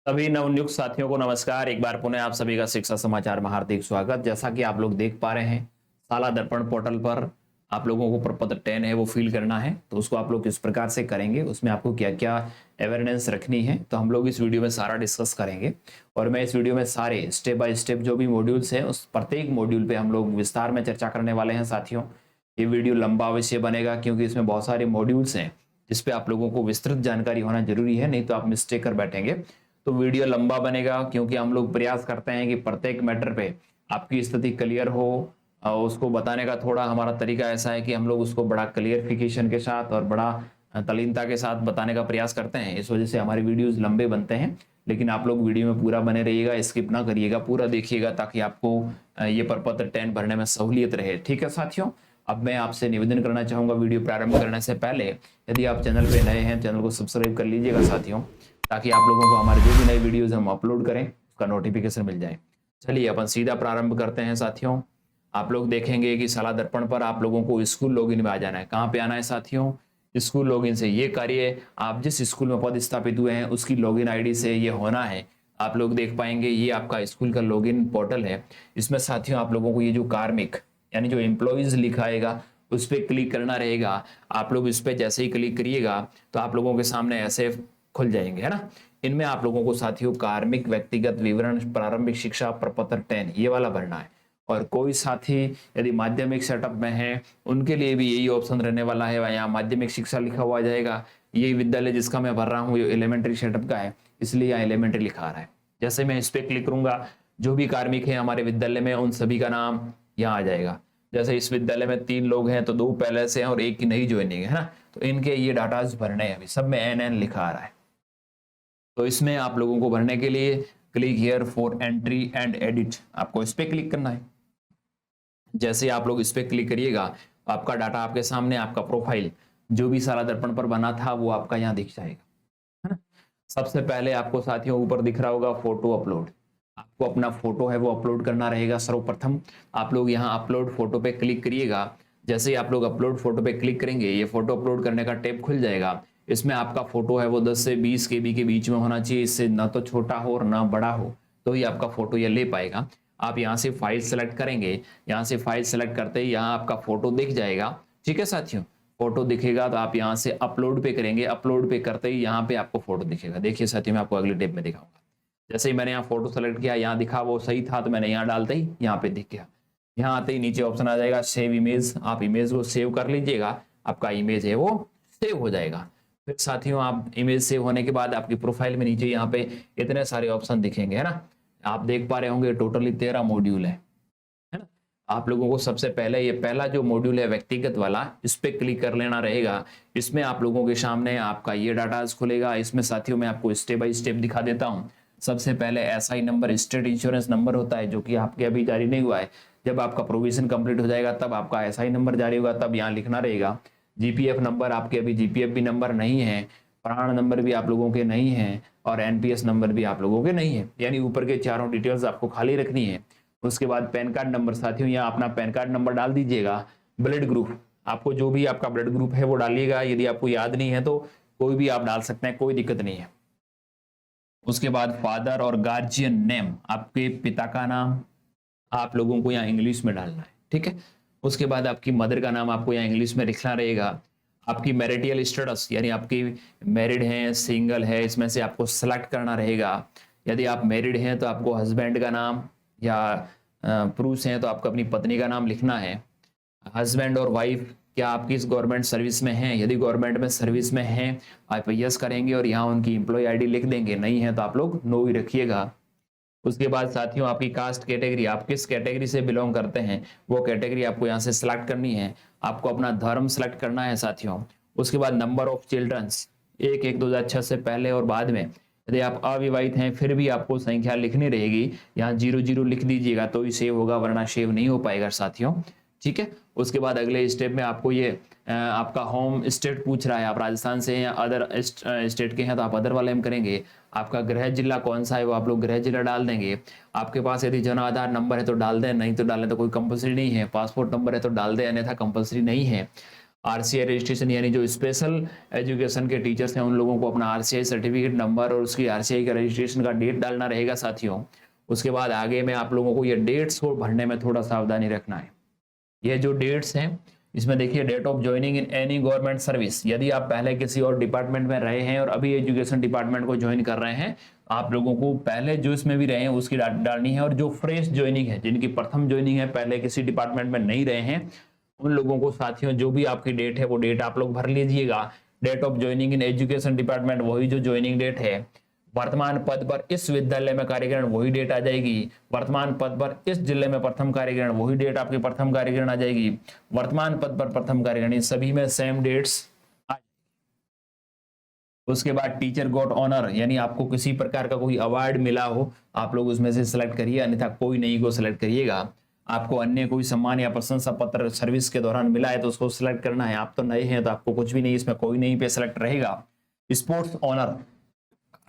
सभी नवनियुक्त साथियों को नमस्कार। एक बार पुनः आप सभी का शिक्षा समाचार में हार्दिक स्वागत। जैसा कि आप लोग देख पा रहे हैं, शाला दर्पण पोर्टल पर आप लोगों को प्रपत्र 10 है वो फिल करना है। तो उसको आप लोग किस प्रकार से करेंगे, उसमें आपको क्या क्या अवेयरनेस रखनी है, तो हम लोग इस वीडियो में सारा डिस्कस करेंगे। और मैं इस वीडियो में सारे स्टेप बाय स्टेप जो भी मॉड्यूल्स हैं उस प्रत्येक मॉड्यूल पे हम लोग विस्तार में चर्चा करने वाले हैं। साथियों, ये वीडियो लंबा अवश्य बनेगा क्योंकि इसमें बहुत सारे मॉड्यूल्स हैं जिसपे आप लोगों को विस्तृत जानकारी होना जरूरी है, नहीं तो आप मिस्टेक कर बैठेंगे। तो वीडियो लंबा बनेगा क्योंकि हम लोग प्रयास करते हैं कि प्रत्येक मैटर पे आपकी स्थिति क्लियर हो। उसको बताने का थोड़ा हमारा तरीका ऐसा है कि हम लोग उसको बड़ा क्लियरिफिकेशन के साथ और बड़ा तल्लीनता के साथ बताने का प्रयास करते हैं। इस वजह से हमारे वीडियोस लंबे बनते हैं, लेकिन आप लोग वीडियो में पूरा बने रहिएगा, स्किप ना करिएगा, पूरा देखिएगा ताकि आपको ये प्रपत्र 10 भरने में सहूलियत रहे। ठीक है साथियों, अब मैं आपसे निवेदन करना चाहूंगा वीडियो प्रारंभ करने से पहले, यदि आप चैनल पे नए हैं चैनल को सब्सक्राइब कर लीजिएगा साथियों, ताकि आप लोगों को हमारे जो भी नई वीडियोस हम अपलोड करें उसका नोटिफिकेशन मिल जाए। चलिए अपन सीधा प्रारंभ करते हैं साथियों। आप लोग देखेंगे कि शाला दर्पण पर आप लोगों को स्कूल लॉगिन में आ जाना है। कहाँ पे आना है साथियों? स्कूल लॉगिन से। ये कार्य आप जिस स्कूल में पद स्थापित हुए हैं उसकी लॉगिन आईडी से ये होना है। आप लोग देख पाएंगे ये आपका स्कूल का लॉगिन पोर्टल है। इसमें साथियों आप लोगों को ये जो कार्मिक यानी जो एम्प्लॉयज लिखा आएगा उस पर क्लिक करना रहेगा। आप लोग इस पर जैसे ही क्लिक करिएगा तो आप लोगों के सामने ऐसे खुल जाएंगे, है ना। इनमें आप लोगों को साथियों कार्मिक व्यक्तिगत विवरण प्रारंभिक शिक्षा प्रपत्र 10 ये वाला भरना है। और कोई साथी यदि माध्यमिक सेटअप में है उनके लिए भी यही ऑप्शन रहने वाला है। यहाँ माध्यमिक शिक्षा लिखा हुआ जाएगा। यही विद्यालय जिसका मैं भर रहा हूँ ये एलिमेंट्री सेटअप का है, इसलिए यहाँ एलिमेंट्री लिखा रहा है। जैसे मैं इस पर क्लिक करूंगा जो भी कार्मिक है हमारे विद्यालय में उन सभी का नाम यहाँ आ जाएगा। जैसे इस विद्यालय में 3 लोग हैं तो 2 पहले से हैं और 1 की नई ज्वाइनिंग है ना, तो इनके ये डाटाज भरने हैं। अभी सब में NN लिखा आ रहा है। तो इसमें आप लोगों को भरने के लिए click here for entry and edit, आपको इस पे क्लिक करना है। जैसे आप लोग इस पे क्लिक करिएगा आपका डाटा आपके सामने, आपका प्रोफाइल जो भी शाला दर्पण पर बना था वो आपका यहाँ दिख जाएगा, है ना। सबसे पहले आपको साथियों ऊपर दिख रहा होगा फोटो अपलोड। आपको अपना फोटो है वो अपलोड करना रहेगा। सर्वप्रथम आप लोग यहाँ अपलोड फोटो पे क्लिक करिएगा। जैसे ही आप लोग अपलोड फोटो पे क्लिक करेंगे ये फोटो अपलोड करने का टैब खुल जाएगा। इसमें आपका फोटो है वो 10 से 20 KB के बीच में होना चाहिए। इससे ना तो छोटा हो और ना बड़ा हो, तो ही आपका फोटो ये ले पाएगा। आप यहाँ से फाइल सेलेक्ट करेंगे। यहाँ से फाइल सेलेक्ट करते ही यहाँ आपका फोटो दिख जाएगा। ठीक है साथियों, फोटो दिखेगा तो आप यहाँ से अपलोड पे करेंगे। अपलोड पे करते ही यहाँ पे आपको फोटो दिखेगा। देखिए साथियों, मैं आपको अगले टेप में दिखाऊंगा। जैसे ही मैंने यहाँ फोटो सेलेक्ट किया, यहाँ दिखा वो सही था तो मैंने यहाँ डालते ही यहाँ पे दिख गया। यहाँ आते ही नीचे ऑप्शन आ जाएगा सेव इमेज। आप इमेज को सेव कर लीजिएगा, आपका इमेज है वो सेव हो जाएगा। फिर साथियों आप इमेज सेव होने के बाद आपकी प्रोफाइल में नीचे यहाँ पे इतने सारे ऑप्शन दिखेंगे, है ना। आप देख पा रहे होंगे टोटली 13 मॉड्यूल है ना। आप लोगों को सबसे पहले ये पहला जो मॉड्यूल है व्यक्तिगत वाला, इस पे क्लिक कर लेना रहेगा। इसमें आप लोगों के सामने आपका ये डाटा खुलेगा। इसमें साथियों मैं आपको स्टेप बाय स्टेप दिखा देता हूँ। सबसे पहले SI number, state insurance number होता है जो कि आपके अभी जारी नहीं हुआ है। जब आपका प्रोविजन कंप्लीट हो जाएगा तब आपका SI नंबर जारी होगा, तब यहाँ लिखना रहेगा। GPF नंबर, आपके अभी GPF भी नंबर नहीं है, प्राण नंबर भी आप लोगों के नहीं है और NPS नंबर भी आप लोगों के नहीं है। यानी ऊपर के चारों डिटेल्स आपको खाली रखनी है। उसके बाद पैन कार्ड नंबर, साथियों यहाँ अपना पैन कार्ड नंबर डाल दीजिएगा। ब्लड ग्रुप, आपको जो भी आपका ब्लड ग्रुप है वो डालिएगा। यदि आपको याद नहीं है तो कोई भी आप डाल सकते हैं, कोई दिक्कत नहीं है। उसके बाद फादर और गार्जियन नेम, आपके पिता का नाम आप लोगों को यहाँ इंग्लिश में डालना है। ठीक है। उसके बाद आपकी मदर का नाम आपको यहाँ इंग्लिश में लिखना रहेगा। आपकी मैरिटल स्टेटस यानी आपकी मैरिड है सिंगल है, इसमें से आपको सेलेक्ट करना रहेगा। यदि आप मैरिड हैं तो आपको हस्बैंड का नाम, या पुरुष हैं तो आपको अपनी पत्नी का नाम लिखना है। हस्बैंड और वाइफ क्या आप किस गवर्नमेंट सर्विस में हैं? यदि गवर्नमेंट में सर्विस में हैं आप यस करेंगे और यहाँ उनकी एम्प्लॉय आईडी लिख देंगे। नहीं है तो आप लोग नो ही रखिएगा। उसके बाद साथियों आपकी कास्ट कैटेगरी, आप किस कैटेगरी से बिलोंग करते हैं वो कैटेगरी आपको यहाँ से सिलेक्ट करनी है। आपको अपना धर्म सेलेक्ट करना है साथियों। उसके बाद नंबर ऑफ चिल्ड्रंस, 1/1/2006 से पहले और बाद में। यदि आप अविवाहित हैं फिर भी आपको संख्या लिखनी रहेगी। यहाँ 00 लिख दीजिएगा तो ही सेव होगा, वरना सेव नहीं हो पाएगा साथियों। ठीक है। उसके बाद अगले स्टेप में आपको ये आपका होम स्टेट पूछ रहा है, आप राजस्थान से हैं या अदर स्टेट के हैं तो आप अदर वाले में करेंगे। आपका गृह जिला कौन सा है वो आप लोग गृह जिला डाल देंगे। आपके पास यदि जन आधार नंबर है तो डाल दें, नहीं तो डालें तो कोई कंपलसरी नहीं है। पासपोर्ट नंबर है तो डाल दें, अन्यथा कंपलसरी नहीं है। आरसीआई रजिस्ट्रेशन यानी जो स्पेशल एजुकेशन के टीचर्स हैं उन लोगों को अपना आरसीआई सर्टिफिकेट नंबर और उसकी आरसीआई का रजिस्ट्रेशन का डेट डालना रहेगा साथियों। उसके बाद आगे में आप लोगों को ये डेट्स को भरने में थोड़ा सावधानी रखना है। ये जो डेट्स हैं इसमें देखिए, date of joining in any government service, यदि आप पहले किसी और डिपार्टमेंट में रहे हैं और अभी एजुकेशन डिपार्टमेंट को ज्वाइन कर रहे हैं, आप लोगों को पहले जो इसमें भी रहे हैं उसकी डालनी है। और जो फ्रेश ज्वाइनिंग है, जिनकी प्रथम ज्वाइनिंग है, पहले किसी डिपार्टमेंट में नहीं रहे हैं, उन लोगों को साथियों जो भी आपकी डेट है वो डेट आप लोग भर लीजिएगा। Date of joining in education department वही जो ज्वाइनिंग डेट है, वर्तमान पद पर इस विद्यालय में कार्यग्रहण वही डेट आ जाएगी, वर्तमान पद पर इस जिले में प्रथम कार्यग्रहण वही डेट आपकी प्रथम कार्यग्रहण आ जाएगी, वर्तमान पद पर प्रथम कार्यग्रहण, इन सभी में सेम डेट्स। उसके बाद टीचर गॉट ऑनर, यानी आपको किसी प्रकार का कोई अवार्ड मिला हो, आप लोग उसमें से सिलेक्ट करिए, अन्यथा कोई नहीं को सिलेक्ट करिएगा। आपको अन्य कोई सम्मान या प्रशंसा पत्र सर्विस के दौरान मिला है तो उसको सिलेक्ट करना है। आप तो नए हैं तो आपको कुछ भी नहीं, इसमें कोई नहीं पे सिलेक्ट रहेगा। स्पोर्ट्स ऑनर,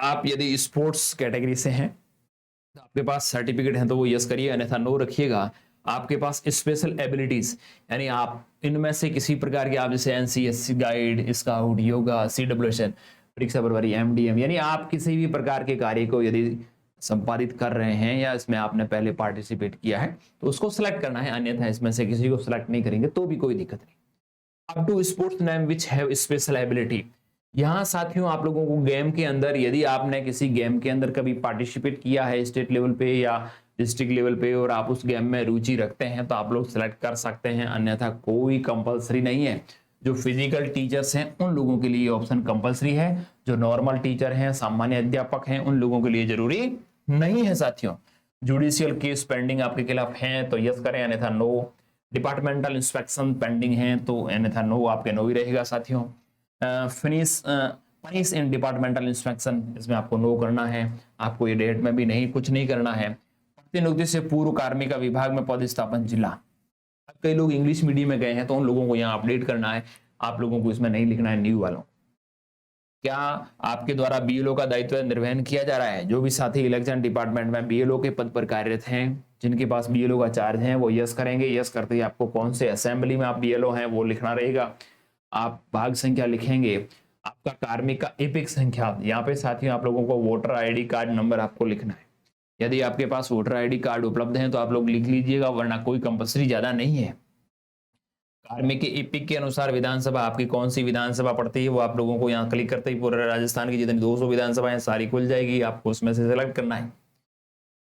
आप यदि स्पोर्ट्स कैटेगरी से हैं तो आपके पास सर्टिफिकेट है तो वो यस करिए, अन्यथा नो रखिएगा। आपके पास स्पेशल एबिलिटीज, यानी आप इनमें से किसी प्रकार के, आप जैसे NCS, guide, scout, yoga, CWS, परीक्षा प्रभारी, एमडीएम, यानी आप किसी भी प्रकार के कार्य को यदि संपादित कर रहे हैं या इसमें आपने पहले पार्टिसिपेट किया है तो उसको सिलेक्ट करना है, अन्यथा इसमें से किसी को सिलेक्ट नहीं करेंगे तो भी कोई दिक्कत नहीं। Up to sports name which have special ability, यहाँ साथियों आप लोगों को गेम के अंदर, यदि आपने किसी गेम के अंदर कभी पार्टिसिपेट किया है स्टेट लेवल पे या डिस्ट्रिक्ट लेवल पे और आप उस गेम में रुचि रखते हैं तो आप लोग सिलेक्ट कर सकते हैं, अन्यथा कोई कंपलसरी नहीं है। जो फिजिकल टीचर्स हैं उन लोगों के लिए ऑप्शन कंपलसरी है, जो नॉर्मल टीचर हैं, सामान्य अध्यापक हैं, उन लोगों के लिए जरूरी नहीं है साथियों। जुडिशियल केस पेंडिंग आपके खिलाफ हैं तो यस करें, अन्यथा नो। डिपार्टमेंटल इंस्पेक्शन पेंडिंग है तो अन्यथा नो आपके नो ही रहेगा साथियों। फिनिश इन डिपार्टमेंटल इंस्पेक्शन, इसमें आपको नो करना है, आपको ये डेट में भी नहीं कुछ नहीं करना है। प्रतिनियुक्ति से पूर्व कार्मिका विभाग में पदस्थापन जिला, कई लोग इंग्लिश मीडियम में गए हैं तो उन लोगों को यहाँ अपडेट करना है, आप लोगों को इसमें नहीं लिखना है न्यू वालों। क्या आपके द्वारा बीएलओ का दायित्व निर्वहन किया जा रहा है? जो भी साथी इलेक्शन डिपार्टमेंट में बीएलओ के पद पर कार्यरत हैं, जिनके पास बीएलओ का चार्ज है, वो यस करेंगे। यस करते ही आपको कौन से असेंबली में आप बीएलओ हैं वो लिखना रहेगा। आप भाग संख्या लिखेंगे, आपका कार्मिक का एपिक संख्या, यहाँ पे साथियों आप लोगों को वोटर आईडी कार्ड नंबर आपको लिखना है। यदि आपके पास वोटर आईडी कार्ड उपलब्ध है तो आप लोग लिख लीजिएगा, वरना कोई कंपलसरी ज्यादा नहीं है। कार्मिक के एपिक के अनुसार विधानसभा आपकी कौन सी विधानसभा पड़ती है वो आप लोगों को यहाँ क्लिक करते ही पूरे राजस्थान की जितनी 200 विधानसभाएं सारी खुल जाएगी, आपको उसमें से सिलेक्ट करना है।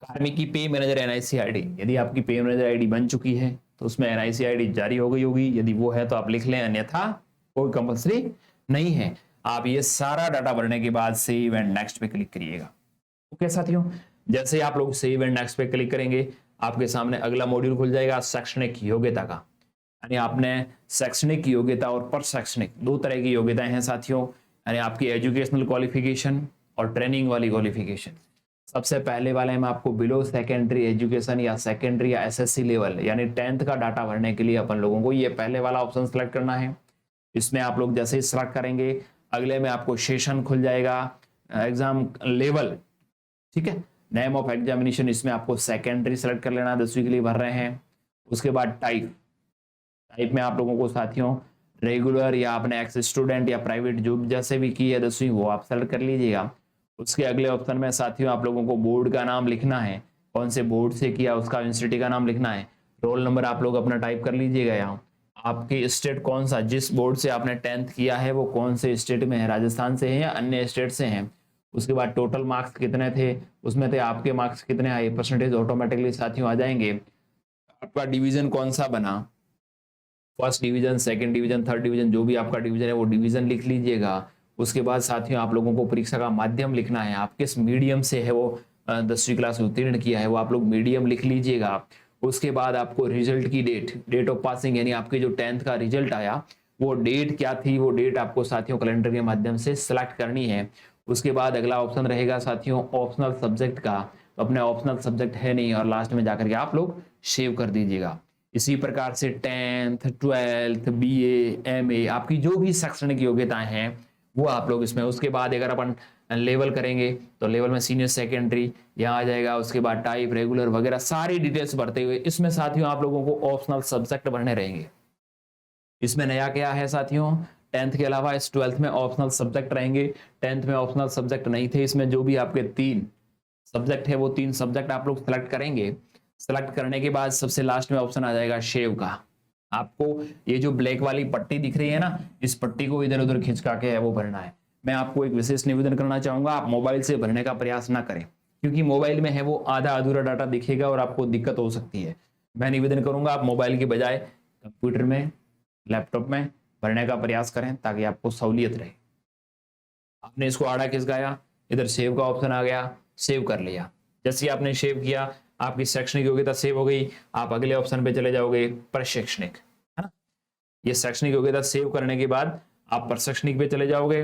कार्मिक की पे मैनेजर एनआईसी आईडी, यदि आपकी पे मैनेजर आईडी बन चुकी है तो उसमें एनआईसी आईडी जारी हो गई होगी, यदि वो है तो आप लिख लें, अन्यथा कोई कंपलसरी नहीं है। आप ये सारा डाटा भरने के बाद सेव एंड नेक्स्ट पे क्लिक करिएगा। ओके साथियों, जैसे आप लोग सेव एंड नेक्स्ट पे क्लिक करेंगे आपके सामने अगला मॉड्यूल खुल जाएगा शैक्षणिक योग्यता का। यानी आपने शैक्षणिक योग्यता और पर शैक्षणिक दो तरह की योग्यताएं हैं साथियों, यानी आपकी एजुकेशनल क्वालिफिकेशन और ट्रेनिंग वाली क्वालिफिकेशन। सबसे पहले वाले में आपको बिलो सेकेंडरी एजुकेशन या सेकेंडरी या एसएससी लेवल यानी 10th का डाटा भरने के लिए अपन लोगों को ये पहले वाला ऑप्शन सेलेक्ट करना है। इसमें आप लोग जैसे ही सेलेक्ट करेंगे अगले में आपको सेशन खुल जाएगा, एग्जाम लेवल, ठीक है, नेम ऑफ एग्जामिनेशन, इसमें आपको सेकेंडरी सेलेक्ट कर लेना, 10वीं के लिए भर रहे हैं। उसके बाद टाइप में आप लोगों को साथियों रेगुलर या अपने एक्स स्टूडेंट या प्राइवेट जॉब जैसे भी की है 10वीं वो आप सेलेक्ट कर लीजिएगा। उसके अगले ऑप्शन में साथियों आप लोगों को बोर्ड का नाम लिखना है, कौन से बोर्ड से किया उसका यूनिवर्सिटी का नाम लिखना है। रोल नंबर आप लोग अपना टाइप कर लीजिएगा। यहाँ आपके स्टेट कौन सा, जिस बोर्ड से आपने 10th किया है वो कौन से स्टेट में है, राजस्थान से है या अन्य स्टेट से हैं। उसके बाद टोटल मार्क्स कितने थे, उसमें थे आपके मार्क्स कितने आए, परसेंटेज ऑटोमेटिकली साथियों आ जाएंगे। आपका डिवीजन कौन सा बना, first division, second division, third division, जो भी आपका डिवीजन है वो डिवीजन लिख लीजिएगा। उसके बाद साथियों आप लोगों को परीक्षा का माध्यम लिखना है, आप किस मीडियम से है वो 10वीं क्लास में उत्तीर्ण किया है वो आप लोग मीडियम लिख लीजिएगा। उसके बाद आपको रिजल्ट की डेट ऑफ पासिंग यानी आपके जो 10th का रिजल्ट आया वो डेट क्या थी, वो डेट आपको साथियों कैलेंडर के माध्यम से सिलेक्ट करनी है। उसके बाद अगला ऑप्शन रहेगा साथियों ऑप्शनल सब्जेक्ट का, तो अपने ऑप्शनल सब्जेक्ट है नहीं और लास्ट में जाकर के आप लोग सेव कर दीजिएगा। इसी प्रकार से 10th, 12th, बीए, एमए आपकी जो भी शैक्षणिक योग्यताएं हैं वो आप लोग इसमें। उसके बाद अगर अपन लेवल करेंगे तो लेवल में सीनियर सेकेंडरी यहाँ आ जाएगा। उसके बाद टाइप, रेगुलर वगैरह सारी डिटेल्स भरते हुए इसमें साथियों आप लोगों को ऑप्शनल सब्जेक्ट भरने रहेंगे। इसमें नया क्या है साथियों, 10th के अलावा इस 12th में ऑप्शनल सब्जेक्ट रहेंगे। 10th में ऑप्शनल सब्जेक्ट नहीं थे, इसमें जो भी आपके 3 सब्जेक्ट है वो 3 सब्जेक्ट आप लोग सेलेक्ट करेंगे। सेलेक्ट करने के बाद सबसे लास्ट में ऑप्शन आ जाएगा शेव का। आपको ये जो ब्लैक वाली पट्टी दिख रही है ना, इस पट्टी को इधर उधर खिंचका के है वो भरना है। मैं आपको एक विशेष निवेदन करना चाहूंगा, आप मोबाइल से भरने का प्रयास ना करें, क्योंकि मोबाइल में है वो आधा अधूरा डाटा दिखेगा और आपको दिक्कत हो सकती है। मैं निवेदन करूंगा आप मोबाइल के बजाय कंप्यूटर में, लैपटॉप में भरने का प्रयास करें ताकि आपको सहूलियत रहे। आपने इसको आड़ा खिसकाया, इधर सेव का ऑप्शन आ गया, सेव कर लिया। जैसे ही आपने सेव किया, आपकी शैक्षणिक योग्यता सेव हो गई। आप अगले ऑप्शन पे चले जाओगे, प्रशैक्षणिक, है ना। ये शैक्षणिक योग्यता सेव करने के बाद आप प्रशैक्षणिक पे चले जाओगे,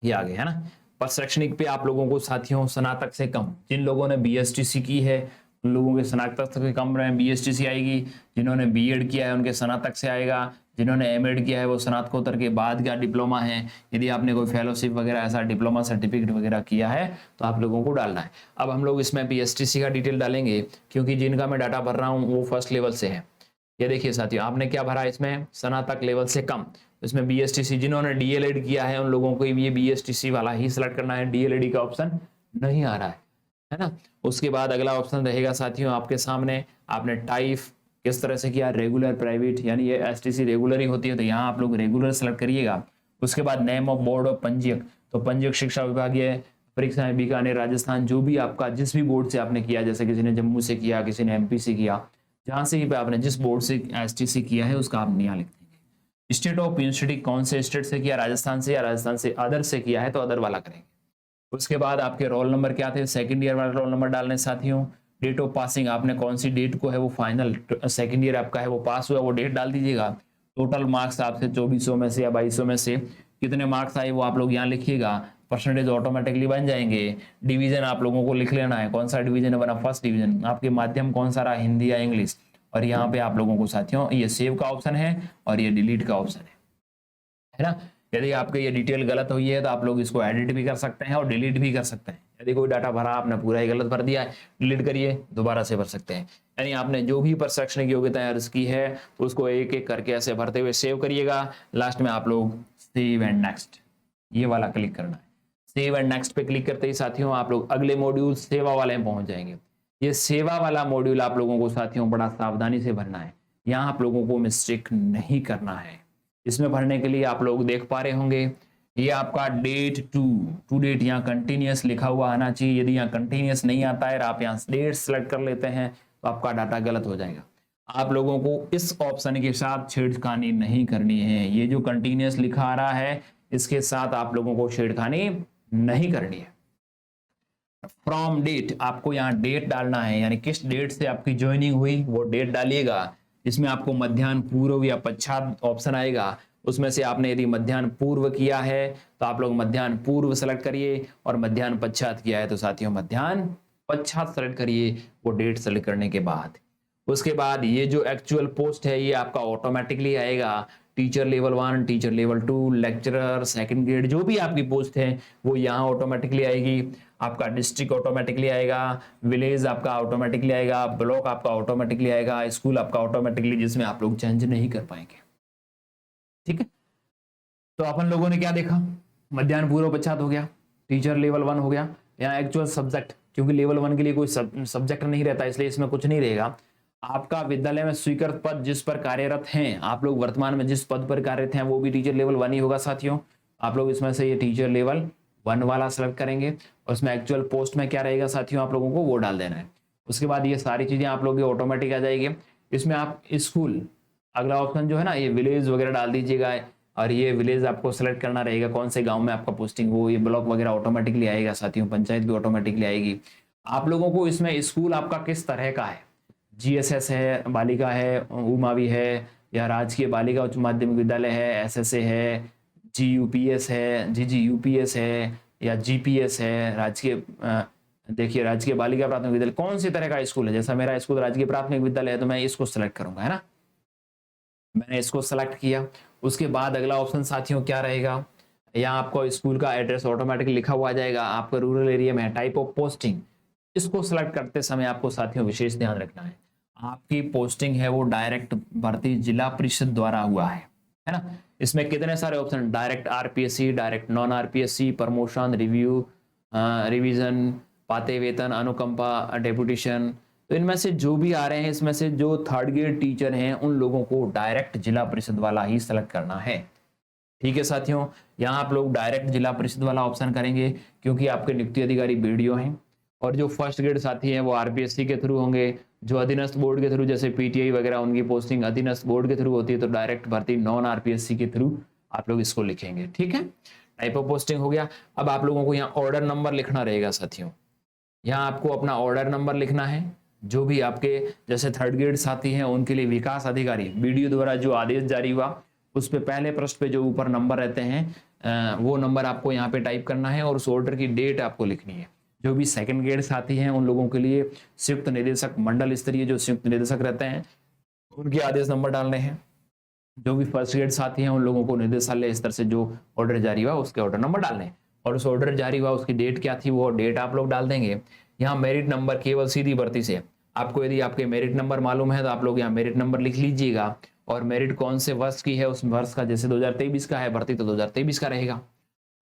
ये आगे, है ना। प्रशैक्षणिक पे आप लोगों को साथियों स्नातक से कम, जिन लोगों ने बीएसटीसी की है उन लोगों के स्नातक से कम रहे बीएसटीसी आएगी। जिन्होंने बीएड किया है उनके स्नातक से आएगा। जिन्होंने एमएड किया है वो स्नातकोत्तर के बाद का डिप्लोमा है। यदि आपने कोई फेलोशिप वगैरह ऐसा डिप्लोमा सर्टिफिकेट वगैरह किया है तो आप लोगों को डालना है। अब हम लोग इसमें बीएसटीसी का डिटेल डालेंगे, क्योंकि जिनका मैं डाटा भर रहा हूँ वो फर्स्ट लेवल से है। ये देखिए साथियों, आपने क्या भरा इसमें, स्नातक लेवल से कम। इसमें बीएसटीसी, जिन्होंने डीएलएड किया है उन लोगों को ये बीएसटीसी वाला ही सिलेक्ट करना है, डीएलएड का ऑप्शन नहीं आ रहा है ना। उसके बाद अगला ऑप्शन रहेगा साथियों आपके सामने, आपने टाइप किस तरह से किया, रेगुलर, प्राइवेट, यानी ये एसटीसी रेगुलर ही होती है तो यहाँ आप लोग रेगुलर सेलेक्ट करिएगा। उसके बाद नेम ऑफ बोर्ड ऑफ पंजीयक, तो पंजीयक शिक्षा विभागीय परीक्षाएं बीकानेर, राजस्थान, जो भी आपका जिस भी बोर्ड से आपने किया, जैसे किसी ने जम्मू से किया, किसी ने एमपी से किया, जहां से भी आपने जिस बोर्ड से एसटीसी किया है उसका आप यहाँ लिख देंगे। स्टेट ऑफ यूनिवर्सिटी, कौन से स्टेट से किया, राजस्थान से, या राजस्थान से अदर से किया है तो अदर वाला करेंगे। उसके बाद आपके रोल नंबर क्या थे, सेकंड ईयर वाला रोल नंबर डालने साथियों। डेट ऑफ पासिंग, आपने कौन सी डेट को है वो फाइनल सेकंड ईयर आपका है वो पास हुआ वो डेट डाल दीजिएगा। टोटल मार्क्स आपसे 2400 में से या 2200 में से कितने मार्क्स आए वो आप लोग यहाँ लिखिएगा। परसेंटेज ऑटोमेटिकली बन जाएंगे। डिवीजन आप लोगों को लिख लेना है, कौन सा डिवीजन है बना, फर्स्ट डिवीजन। आपके माध्यम कौन सा रहा, हिंदी या इंग्लिश। और यहाँ पे आप लोगों को साथियों ये सेव का ऑप्शन है और ये डिलीट का ऑप्शन है ना। यदि आपके ये डिटेल गलत हुई है तो आप लोग इसको एडिट भी कर सकते हैं और डिलीट भी कर सकते हैं। यदि कोई डाटा भरा आपने पूरा ही गलत भर दिया है, डिलीट करिए, दोबारा से भर सकते हैं। यानी आपने जो भी शैक्षणिक योग्यता अर्ज की है तो उसको एक एक करके ऐसे भरते हुए सेव करिएगा। लास्ट में आप लोग सेव एंड नेक्स्ट ये वाला क्लिक करना है। सेव एंड नेक्स्ट पे क्लिक करते ही साथियों आप लोग अगले मॉड्यूल सेवा वाले में पहुंच जाएंगे। ये सेवा वाला मॉड्यूल आप लोगों को साथियों बड़ा सावधानी से भरना है, यहाँ आप लोगों को मिस्टेक नहीं करना है। इसमें भरने के लिए आप लोग देख पा रहे होंगे ये आपका डेट टू डेट यहाँ कंटिन्यूस लिखा हुआ आना चाहिए। यदि यहाँ कंटिन्यूस नहीं आता है और आप यहाँ डेट सेलेक्ट कर लेते हैं तो आपका डाटा गलत हो जाएगा। आप लोगों को इस ऑप्शन के साथ छेड़खानी नहीं करनी है। ये जो कंटिन्यूस लिखा आ रहा है इसके साथ आप लोगों को छेड़खानी नहीं करनी है। फ्रॉम डेट, आपको यहाँ डेट डालना है, यानी किस डेट से आपकी ज्वाइनिंग हुई वो डेट डालिएगा। इसमें आपको मध्याह्न पूर्व या पश्चात ऑप्शन आएगा, उसमें से आपने यदि मध्याह्न पूर्व किया है तो आप लोग मध्याह्न पूर्व सेलेक्ट करिए, और मध्याह्न पश्चात किया है तो साथियों मध्याह्न पश्चात सेलेक्ट करिए वो डेट सेलेक्ट करने के बाद। उसके बाद ये जो एक्चुअल पोस्ट है ये आपका ऑटोमेटिकली आएगा। Teacher level 1, teacher level 2, lecturer, second grade, जो भी आपकी पोस्ट है वो यहाँ ऑटोमेटिकली आएगी। आपका डिस्ट्रिक्ट ऑटोमेटिकली आएगा, विलेज आपका ऑटोमेटिकली आएगा, ब्लॉक आपका ऑटोमेटिकली आएगा, स्कूल आपका ऑटोमेटिकली, जिसमें आप लोग चेंज नहीं कर पाएंगे। ठीक है, तो अपन लोगों ने क्या देखा, मध्याह्न पूर्व पश्चात हो गया, टीचर लेवल 1 हो गया। यहाँ एक्चुअल सब्जेक्ट, क्योंकि लेवल 1 के लिए कोई सब्जेक्ट नहीं रहता इसलिए इसमें कुछ नहीं रहेगा। आपका विद्यालय में स्वीकृत पद जिस पर कार्यरत हैं, आप लोग वर्तमान में जिस पद पर कार्यरत हैं वो भी टीचर लेवल 1 ही होगा साथियों। आप लोग इसमें से ये टीचर लेवल 1 वाला सेलेक्ट करेंगे और उसमें एक्चुअल पोस्ट में क्या रहेगा साथियों आप लोगों को वो डाल देना है। उसके बाद ये सारी चीजें आप लोग ऑटोमेटिक आ जाएगी। इसमें आप स्कूल, अगला ऑप्शन जो है ना ये विलेज वगैरह डाल दीजिएगा, और ये विलेज आपको सेलेक्ट करना रहेगा कौन से गांव में आपका पोस्टिंग हो। ये ब्लॉक वगैरह ऑटोमेटिकली आएगा साथियों, पंचायत भी ऑटोमेटिकली आएगी। आप लोगों को इसमें स्कूल आपका किस तरह का है, जीएसएस है, बालिका है, उमावी है, या राजकीय बालिका उच्च माध्यमिक विद्यालय है, एसएसए है, जीयूपीएस है, जीजीयूपीएस है, या जीपीएस है, राजकीय देखिए राजकीय बालिका प्राथमिक विद्यालय, कौन सी तरह का स्कूल है। जैसा मेरा स्कूल राजकीय प्राथमिक विद्यालय है तो मैं इसको सेलेक्ट करूंगा, है ना। मैंने इसको सेलेक्ट किया। उसके बाद अगला ऑप्शन साथियों क्या रहेगा, यहाँ आपको स्कूल का एड्रेस ऑटोमेटिक लिखा हुआ आ जाएगा। आपका रूरल एरिया में टाइप ऑफ पोस्टिंग, इसको सेलेक्ट करते समय आपको साथियों विशेष ध्यान रखना है, आपकी पोस्टिंग है वो डायरेक्ट भर्ती जिला परिषद द्वारा हुआ है। है ना। इसमें कितने सारे option, direct RPSC, direct non RPSC, promotion, review, revision, पाते वेतन, अनुकंपा, डेपुटेशन। तो इनमें से जो भी आ रहे हैं, इसमें से जो थर्ड ग्रेड टीचर हैं उन लोगों को डायरेक्ट जिला परिषद वाला ही सेलेक्ट करना है। ठीक है साथियों, यहाँ आप लोग डायरेक्ट जिला परिषद वाला ऑप्शन करेंगे क्योंकि आपके नियुक्ति अधिकारी बीडीओ हैं। और जो फर्स्ट ग्रेड साथी हैं वो आरपीएससी के थ्रू होंगे, जो अधीनस्थ बोर्ड के थ्रू जैसे पीटीआई वगैरह उनकी पोस्टिंग अधीनस्थ बोर्ड के थ्रू होती है, तो डायरेक्ट भर्ती नॉन आरपीएससी के थ्रू आप लोग इसको लिखेंगे। ठीक है, टाइप ऑफ पोस्टिंग हो गया। अब आप लोगों को यहाँ ऑर्डर नंबर लिखना रहेगा साथियों। यहाँ आपको अपना ऑर्डर नंबर लिखना है। जो भी आपके जैसे थर्ड ग्रेड साथी हैं उनके लिए विकास अधिकारी बीडीओ द्वारा जो आदेश जारी हुआ उस पे पहले पृष्ठ पे जो ऊपर नंबर रहते हैं वो नंबर आपको यहाँ पे टाइप करना है और उस ऑर्डर की डेट आपको लिखनी है। जो भी सेकंड ग्रेड साथी हैं उन लोगों के लिए संयुक्त निदेशक मंडल स्तरीय जो संयुक्त निदेशक रहते हैं उनके आदेश नंबर डालने हैं। जो भी फर्स्ट ग्रेड साथी हैं उन लोगों को निदेशालय स्तर से जो ऑर्डर जारी हुआ उसके ऑर्डर नंबर डालने हैं और उस ऑर्डर जारी हुआ उसकी डेट क्या थी वो डेट आप लोग डाल देंगे। यहाँ मेरिट नंबर केवल सीधी भर्ती से आपको यदि आपके मेरिट नंबर मालूम है तो आप लोग यहाँ मेरिट नंबर लिख लीजिएगा। और मेरिट कौन से वर्ष की है उस वर्ष का, जैसे 2023 का है भर्ती तो 2023 का रहेगा।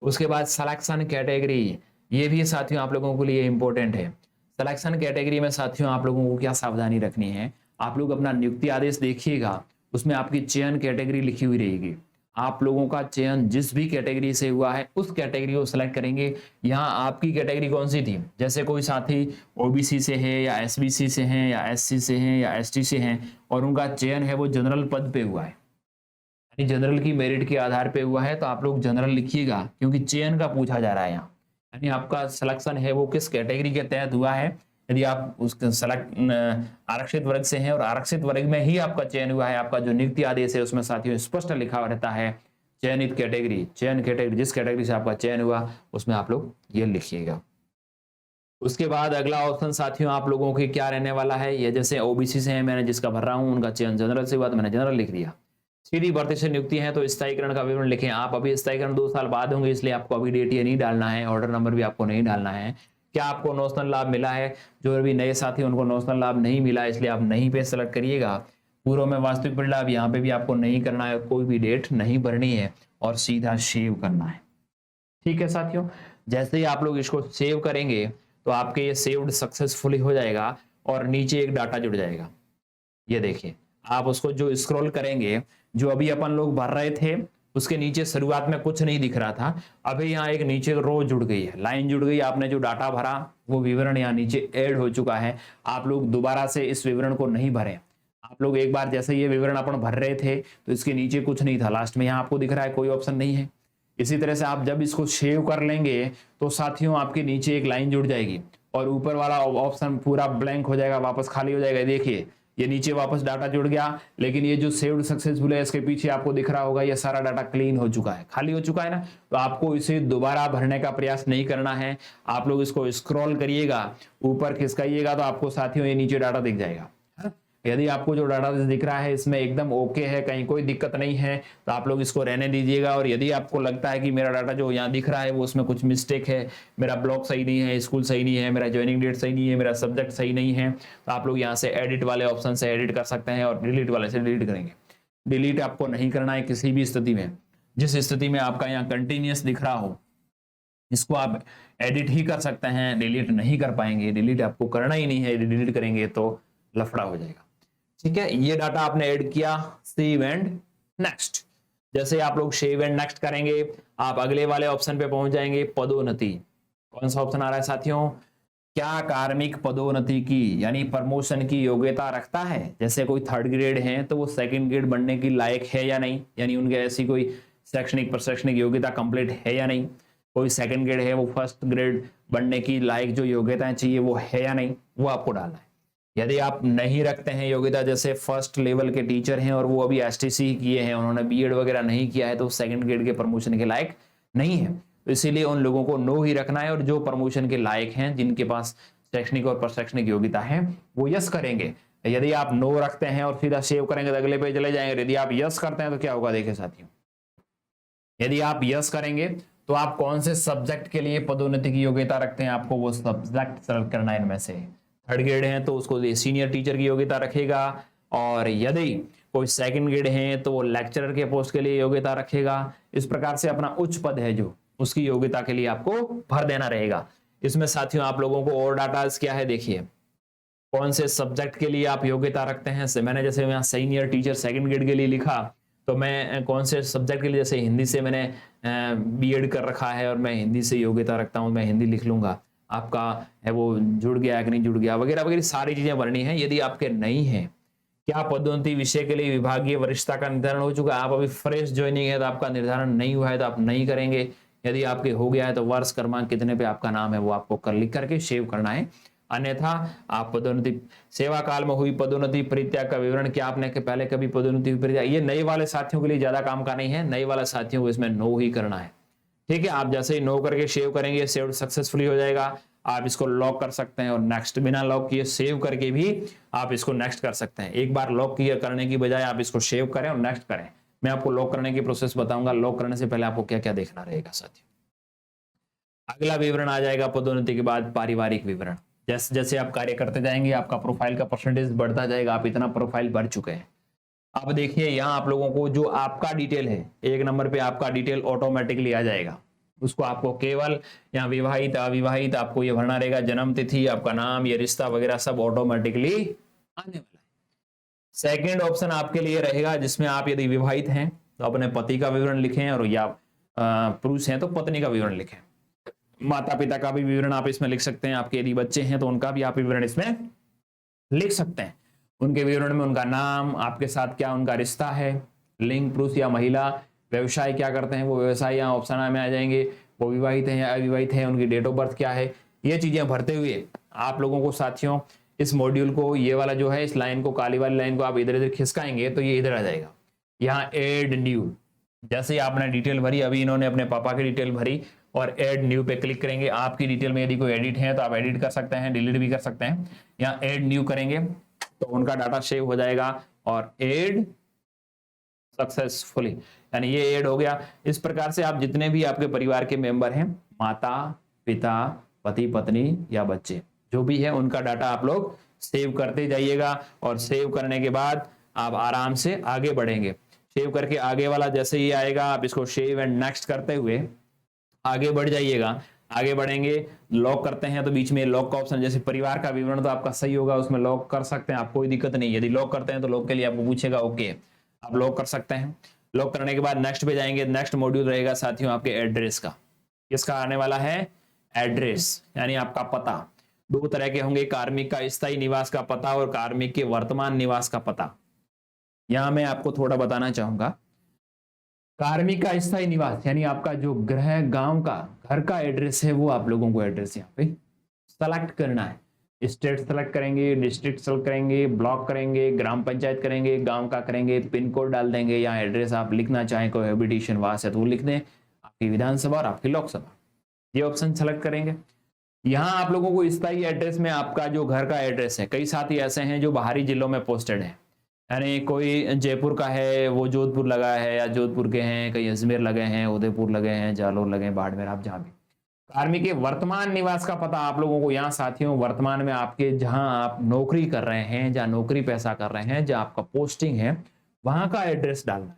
उसके बाद सिलेक्शन कैटेगरी, ये भी साथियों आप लोगों के लिए इंपॉर्टेंट है। सिलेक्शन कैटेगरी में साथियों आप लोगों को क्या सावधानी रखनी है, आप लोग अपना नियुक्ति आदेश देखिएगा उसमें आपकी चयन कैटेगरी लिखी हुई रहेगी। आप लोगों का चयन जिस भी कैटेगरी से हुआ है उस कैटेगरी को सिलेक्ट करेंगे। यहाँ आपकी कैटेगरी कौन सी थी, जैसे कोई साथी ओबीसी से है या एसबीसी से हैं या एससी से हैं या एसटी से हैं और उनका चयन है वो जनरल पद पे हुआ है, यानी जनरल की मेरिट के आधार पे हुआ है, तो आप लोग जनरल लिखिएगा क्योंकि चयन का पूछा जा रहा है यहाँ। यानी आपका सिलेक्शन है वो किस कैटेगरी के तहत हुआ है। यदि आप उस आरक्षित वर्ग से हैं और आरक्षित वर्ग में ही आपका चयन हुआ है, आपका जो नियुक्ति आदेश है उसमें साथियों स्पष्ट लिखा रहता है चयनित कैटेगरी, चयन कैटेगरी जिस कैटेगरी से आपका चयन हुआ उसमें आप लोग ये लिखिएगा। उसके बाद अगला ऑप्शन साथियों आप लोगों के क्या रहने वाला है, ये जैसे ओबीसी से है मैंने जिसका भर रहा हूं उनका चयन जनरल से हुआ तो मैंने जनरल लिख दिया। सीधी भर्ती से नियुक्ति है तो स्थायीकरण का विवरण लिखें। आप अभी स्थायीकरण 2 साल बाद होंगे इसलिए आपको अभी डेट ये नहीं डालना है, ऑर्डर नंबर भी आपको नहीं डालना है। क्या आपको नॉशनल लाभ मिला है, जो अभी नए साथी उनको नॉशनल लाभ नहीं मिला इसलिए आप नहीं पे सेलेक्ट करिएगा। पूर्व में वास्तविक परिलाभ यहाँ पे भी आपको नहीं करना है, कोई भी डेट नहीं भरनी है और सीधा सेव करना है। ठीक है साथियों, जैसे ही आप लोग इसको सेव करेंगे तो आपके ये सेव्ड सक्सेसफुली हो जाएगा और नीचे एक डाटा जुड़ जाएगा। ये देखिए आप उसको जो स्क्रॉल करेंगे, जो अभी अपन लोग भर रहे थे उसके नीचे शुरुआत में कुछ नहीं दिख रहा था, अभी यहाँ एक नीचे रो जुड़ गई है, लाइन जुड़ गई। आपने जो डाटा भरा वो विवरण यहाँ नीचे ऐड हो चुका है। आप लोग दोबारा से इस विवरण को नहीं भरें। आप लोग एक बार जैसे ये विवरण अपन भर रहे थे तो इसके नीचे कुछ नहीं था, लास्ट में यहाँ आपको दिख रहा है कोई ऑप्शन नहीं है। इसी तरह से आप जब इसको सेव कर लेंगे तो साथियों आपके नीचे एक लाइन जुड़ जाएगी और ऊपर वाला ऑप्शन पूरा ब्लैंक हो जाएगा, वापस खाली हो जाएगा। देखिए ये नीचे वापस डाटा जुड़ गया, लेकिन ये जो सेव्ड सक्सेसफुल है इसके पीछे आपको दिख रहा होगा ये सारा डाटा क्लीन हो चुका है, खाली हो चुका है ना। तो आपको इसे दोबारा भरने का प्रयास नहीं करना है। आप लोग इसको स्क्रॉल करिएगा, ऊपर खिसकाइएगा तो आपको साथियों ये नीचे डाटा दिख जाएगा। यदि आपको जो डाटा दिख रहा है इसमें एकदम ओके है, कहीं कोई दिक्कत नहीं है, तो आप लोग इसको रहने दीजिएगा। और यदि आपको लगता है कि मेरा डाटा जो यहाँ दिख रहा है वो उसमें कुछ मिस्टेक है, मेरा ब्लॉक सही नहीं है, स्कूल सही नहीं है, मेरा ज्वाइनिंग डेट सही नहीं है, मेरा सब्जेक्ट सही नहीं है, तो आप लोग यहाँ से एडिट वाले ऑप्शन से एडिट कर सकते हैं और डिलीट वाले से डिलीट करेंगे। डिलीट आपको नहीं करना है किसी भी स्थिति में। जिस स्थिति में आपका यहाँ कंटिन्यूअस दिख रहा हो इसको आप एडिट ही कर सकते हैं, डिलीट नहीं कर पाएंगे। डिलीट आपको करना ही नहीं है, डिलीट करेंगे तो लफड़ा हो जाएगा। ठीक है, ये डाटा आपने ऐड किया, सेव एंड नेक्स्ट। जैसे आप लोग सेव एंड नेक्स्ट करेंगे आप अगले वाले ऑप्शन पे पहुंच जाएंगे, पदोन्नति। कौन सा ऑप्शन आ रहा है साथियों, क्या कार्मिक पदोन्नति की यानी प्रमोशन की योग्यता रखता है। जैसे कोई थर्ड ग्रेड है तो वो सेकंड ग्रेड बनने की लायक है या नहीं, यानी उनके ऐसी कोई शैक्षणिक प्रशैक्षणिक योग्यता कंप्लीट है या नहीं। कोई सेकंड ग्रेड है वो फर्स्ट ग्रेड बनने की लायक जो योग्यताएं चाहिए वो है या नहीं, वो आपको डालना है। यदि आप नहीं रखते हैं योग्यता, जैसे फर्स्ट लेवल के टीचर हैं और वो अभी एसटीसी किए हैं, उन्होंने बीएड वगैरह नहीं किया है, तो सेकंड ग्रेड के प्रमोशन के लायक नहीं है, तो इसीलिए उन लोगों को नो ही रखना है। और जो प्रमोशन के लायक हैं, जिनके पास शैक्षणिक और प्रशैक्षणिक योग्यता है, वो यस करेंगे। यदि आप नो रखते हैं और सीधा सेव करेंगे तो अगले पे चले जाएंगे। यदि आप यस करते हैं तो क्या होगा देखिए साथियों, यदि आप यस करेंगे तो आप कौन से सब्जेक्ट के लिए पदोन्नति की योग्यता रखते हैं, आपको वो सब्जेक्ट सेलेक्ट करना है। इनमें से थर्ड ग्रेड है तो उसको सीनियर टीचर की योग्यता रखेगा, और यदि कोई सेकंड ग्रेड है तो वो लेक्चरर के पोस्ट के लिए योग्यता रखेगा। इस प्रकार से अपना उच्च पद है जो उसकी योग्यता के लिए आपको भर देना रहेगा। इसमें साथियों आप लोगों को और डाटा क्या है देखिए, कौन से सब्जेक्ट के लिए आप योग्यता रखते हैं। मैंने जैसे यहाँ सीनियर टीचर सेकंड ग्रेड के लिए लिखा तो मैं कौन से सब्जेक्ट के लिए, जैसे हिंदी से मैंने बीएड कर रखा है और मैं हिंदी से योग्यता रखता हूँ, मैं हिंदी लिख लूंगा। आपका है वो जुड़ गया कि नहीं जुड़ गया वगैरह वगैरह सारी चीजें भरनी है। यदि आपके नहीं है, क्या पदोन्नति विषय के लिए विभागीय वरिष्ठता का निर्धारण हो चुका है, आप अभी फ्रेश ज्वाइनिंग है तो आपका निर्धारण नहीं हुआ है तो आप नहीं करेंगे। यदि आपके हो गया है तो वर्ष क्रमांक कितने पे आपका नाम है वो आपको कर लिख करके सेव करना है। अन्यथा आप पदोन्नति, सेवा काल में हुई पदोन्नति परित्याग का विवरण, क्या आपने के पहले कभी पदोन्नति परित्याग, ये नए वाले साथियों के लिए ज्यादा काम का नहीं है, नए वाले साथियों को इसमें नो ही करना है। ठीक है, आप जैसे ही नो करके सेव करेंगे सेव सक्सेसफुली हो जाएगा। आप इसको लॉक कर सकते हैं और नेक्स्ट, बिना लॉक किए सेव करके भी आप इसको नेक्स्ट कर सकते हैं। एक बार लॉक किए करने की बजाय आप इसको सेव करें और नेक्स्ट करें। मैं आपको लॉक करने की प्रोसेस बताऊंगा। लॉक करने से पहले आपको क्या क्या देखना रहेगा साथियों। अगला विवरण आ जाएगा पदोन्नति के बाद पारिवारिक विवरण। जैसे जैसे आप कार्य करते जाएंगे आपका प्रोफाइल का परसेंटेज बढ़ता जाएगा। आप इतना प्रोफाइल भर चुके हैं। अब देखिए यहाँ आप लोगों को जो आपका डिटेल है, एक नंबर पे आपका डिटेल ऑटोमेटिकली आ जाएगा। उसको आपको केवल यहाँ विवाहित अविवाहित आपको ये भरना रहेगा, जन्म तिथि, आपका नाम, ये रिश्ता वगैरह सब ऑटोमेटिकली आने वाला है। सेकेंड ऑप्शन आपके लिए रहेगा जिसमें आप यदि विवाहित हैं तो अपने पति का विवरण लिखें और या पुरुष हैं तो पत्नी का विवरण लिखें। माता पिता का भी विवरण आप इसमें लिख सकते हैं। आपके यदि बच्चे हैं तो उनका भी आप विवरण इसमें लिख सकते हैं। उनके विवरण में उनका नाम, आपके साथ क्या उनका रिश्ता है, लिंग पुरुष या महिला, व्यवसाय क्या करते हैं वो व्यवसाय यहाँ ऑप्शन में आ जाएंगे, वो विवाहित है या अविवाहित है, उनकी डेट ऑफ बर्थ क्या है। ये चीजें भरते हुए आप लोगों को साथियों इस मॉड्यूल को, ये वाला जो है इस लाइन को, काली वाली लाइन को आप इधर इधर खिसकाएंगे तो ये इधर आ जाएगा। यहाँ एड न्यू, जैसे ही आपने डिटेल भरी, अभी इन्होंने अपने पापा की डिटेल भरी और एड न्यू पे क्लिक करेंगे। आपकी डिटेल में यदि कोई एडिट है तो आप एडिट कर सकते हैं, डिलीट भी कर सकते हैं। यहाँ एड न्यू करेंगे तो उनका डाटा सेव हो जाएगा और एड सक्सेसफुली, यानी ये ऐड हो गया। इस प्रकार से आप जितने भी आपके परिवार के मेंबर हैं, माता पिता पति पत्नी या बच्चे जो भी है, उनका डाटा आप लोग सेव करते जाइएगा। और सेव करने के बाद आप आराम से आगे बढ़ेंगे। सेव करके आगे वाला जैसे ही आएगा आप इसको सेव एंड नेक्स्ट करते हुए आगे बढ़ जाइएगा। आगे बढ़ेंगे, लॉक करते हैं तो बीच में लॉक का ऑप्शन, जैसे परिवार का विवरण तो आपका सही होगा, उसमें लॉक कर सकते हैं आप, कोई दिक्कत नहीं। यदि लॉक करते हैं तो लॉक के लिए आपको पूछेगा, ओके आप लॉक कर सकते हैं। लॉक करने के बाद नेक्स्ट पे जाएंगे। नेक्स्ट मॉड्यूल रहेगा साथियों आपके एड्रेस का। किसका आने वाला है? एड्रेस, यानी आपका पता। दो तरह के होंगे, कार्मिक का स्थायी निवास का पता और कार्मिक के वर्तमान निवास का पता। यहां मैं आपको थोड़ा बताना चाहूंगा, कार्मिक का स्थायी निवास यानी आपका जो गृह गांव का घर का एड्रेस है, वो आप लोगों को एड्रेस यहाँ पे सेलेक्ट करना है। स्टेट सेलेक्ट करेंगे, डिस्ट्रिक्ट सेलेक्ट करेंगे, ब्लॉक करेंगे, ग्राम पंचायत करेंगे, गांव का करेंगे, पिन कोड डाल देंगे, या एड्रेस आप लिखना चाहें कोई हैबिटेशन वास है तो वो लिख दें, आपकी विधानसभा और आपकी लोकसभा, ये ऑप्शन सेलेक्ट करेंगे। यहाँ आप लोगों को स्थायी एड्रेस में आपका जो घर का एड्रेस है, कई साथी ऐसे हैं जो बाहरी जिलों में पोस्टेड है, यानी कोई जयपुर का है वो जोधपुर लगा है, या जोधपुर के हैं, कई अजमेर लगे हैं, उदयपुर लगे हैं, जालोर लगे हैं, बाड़मेर, आप जहां भी। कार्मिक के वर्तमान निवास का पता आप लोगों को यहाँ साथियों वर्तमान में आपके जहां आप नौकरी कर रहे हैं, जहां नौकरी पैसा कर रहे हैं, जहां आपका पोस्टिंग है, वहां का एड्रेस डालना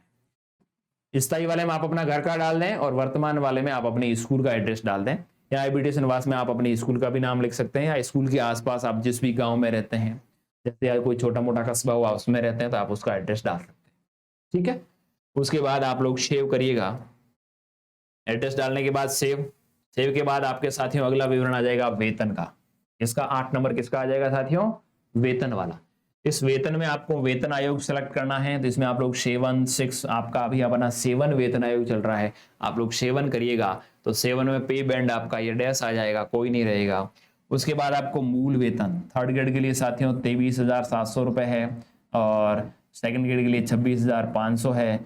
है। स्थायी वाले में आप अपना घर का डाल दें और वर्तमान वाले में आप अपने स्कूल का एड्रेस डाल दें, या हैबिटेशन वास में आप अपने स्कूल का भी नाम लिख सकते हैं, या स्कूल के आसपास आप जिस भी गांव में रहते हैं, जैसे कोई छोटा मोटा कस्बा हुआ उसमें रहते हैं तो आप उसका एड्रेस डाल सकते हैं। ठीक है, उसके बाद आप लोग सेव करिएगा। एड्रेस डालने के बाद सेव के बाद आपके साथियों अगला विवरण आ जाएगा वेतन का। इसका 8 नंबर किसका आ जाएगा साथियों? वेतन वाला। इस वेतन में आपको वेतन आयोग सेलेक्ट करना है, तो इसमें आप लोग 7, 6 आपका अभी अपना 7 वेतन आयोग चल रहा है, आप लोग 7 करिएगा तो 7 में पे बैंड आपका ये डैश आ जाएगा, कोई नहीं रहेगा। उसके बाद आपको मूल वेतन थर्ड ग्रेड के लिए साथियों 23,700 रुपए है, और सेकंड ग्रेड के लिए 26,500 है,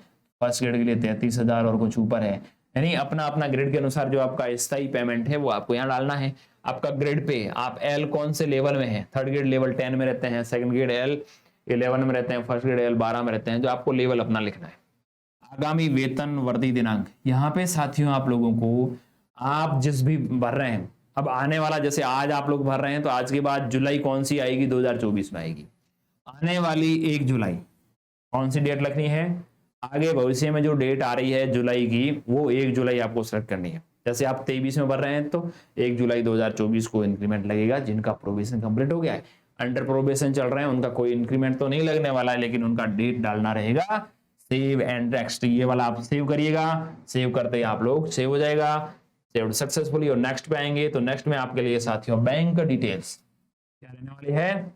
फर्स्ट ग्रेड के लिए 33,000 और कुछ ऊपर है। यानी अपना अपना ग्रेड के अनुसार जो आपका स्थायी पेमेंट है वो आपको यहाँ डालना है। आपका ग्रेड पे आप एल कौन से लेवल में है, थर्ड ग्रेड लेवल 10 में रहते हैं, सेकंड ग्रेड एल 11 में रहते हैं, फर्स्ट ग्रेड एल 12 में रहते हैं, जो आपको लेवल अपना लिखना है। आगामी वेतन वर्दी दिनांक, यहाँ पे साथियों आप लोगों को आप जिस भी भर रहे हैं, अब आने वाला जैसे आज आप लोग भर रहे हैं तो आज के बाद जुलाई कौन सी आएगी? 2024 में आएगी। आने वाली 1 जुलाई कौन सी डेट लिखनी है? आगे भविष्य में जो डेट आ रही है जुलाई की, वो 1 जुलाई आपको सेलेक्ट करनी है। जैसे आप 23 में भर रहे हैं तो 1 जुलाई 2024 को इंक्रीमेंट लगेगा। जिनका प्रोबेशन कंप्लीट हो गया है, अंडर प्रोबेशन चल रहे हैं, उनका कोई इंक्रीमेंट तो नहीं लगने वाला है, लेकिन उनका डेट डालना रहेगा। सेव एंड नेक्स्ट, ये वाला आप सेव करिएगा। सेव करते ही आप लोग सेव हो जाएगा, सेव्ड सक्सेसफुली। और नेक्स्ट पे आएंगे तो नेक्स्ट में आपके लिए साथियों बैंक डिटेल्स क्या रहने वाली है?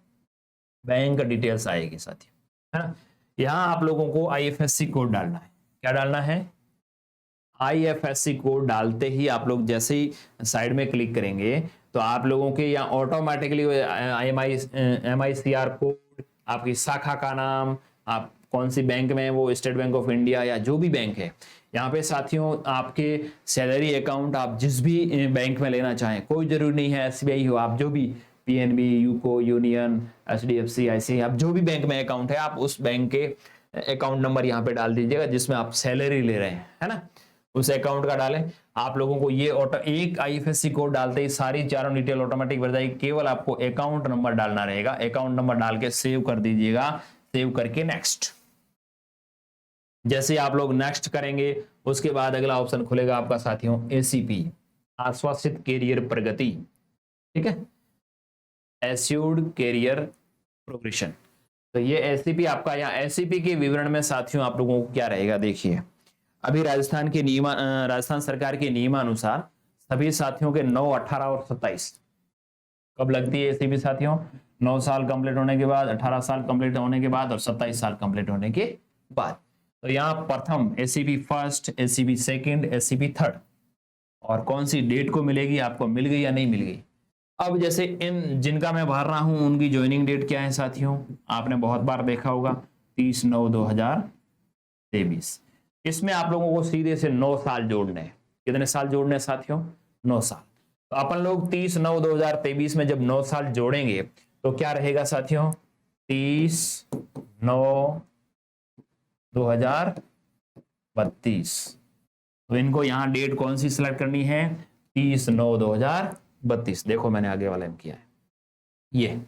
बैंक डिटेल्स आएगी साथियों, है ना। यहां आप लोगों को आईएफएससी कोड डालना है। क्या डालना है? आईएफएससी कोड डालते ही आप लोग जैसे ही साइड में क्लिक करेंगे तो आप लोगों के यहाँ ऑटोमेटिकली MICR कोड, आपकी शाखा का नाम, आप कौन सी बैंक में है, वो स्टेट बैंक ऑफ इंडिया या जो भी बैंक है, यहाँ पे साथियों आपके सैलरी अकाउंट आप जिस भी बैंक में लेना चाहें, कोई जरूरी नहीं है SBI हो, आप जो भी PNB, UCO, union, HDFC, ICICI, आप जो भी बैंक में अकाउंट है, आप उस बैंक के अकाउंट नंबर यहाँ पे डाल दीजिएगा जिसमें आप सैलरी ले रहे हैं, है ना, उस अकाउंट का डालें। आप लोगों को ये एक आईएफएससी कोड डालते ही सारी चारों डिटेल ऑटोमेटिक भर जाएगी। केवल आपको अकाउंट नंबर डालना रहेगा। अकाउंट नंबर डाल के सेव कर दीजिएगा। सेव करके नेक्स्ट, जैसे आप लोग नेक्स्ट करेंगे उसके बाद अगला ऑप्शन खुलेगा आपका साथियों ACP, आश्वासित कैरियर प्रगति, ठीक है, एश्योर्ड कैरियर प्रोग्रेशन। तो ये ACP आपका, यहाँ ACP के विवरण में साथियों आप लोगों को क्या रहेगा देखिए। अभी राजस्थान सरकार के नियमानुसार सभी साथियों के 9, 18 और 27 कब लगती है ACP साथियों? 9 साल कंप्लीट होने के बाद, 18 साल कंप्लीट होने के बाद और 27 साल कंप्लीट होने के बाद। तो यहाँ प्रथम ACP first, ACP second, ACP third, और कौन सी डेट को मिलेगी, आपको मिल गई या नहीं मिल गई। अब जैसे इन जिनका मैं भर रहा हूं उनकी ज्वाइनिंग डेट क्या है साथियों? आपने बहुत बार देखा होगा 30/9/2023। इसमें आप लोगों को सीधे से 9 साल जोड़ने हैं। कितने साल जोड़ने हैं साथियों? 9 साल। तो अपन लोग 30/9/2023 में जब 9 साल जोड़ेंगे तो क्या रहेगा साथियों? 30/9/2032। तो इनको यहां डेट कौन सी सिलेक्ट करनी है? 30/9/2032। देखो मैंने आगे वाला किया है ये,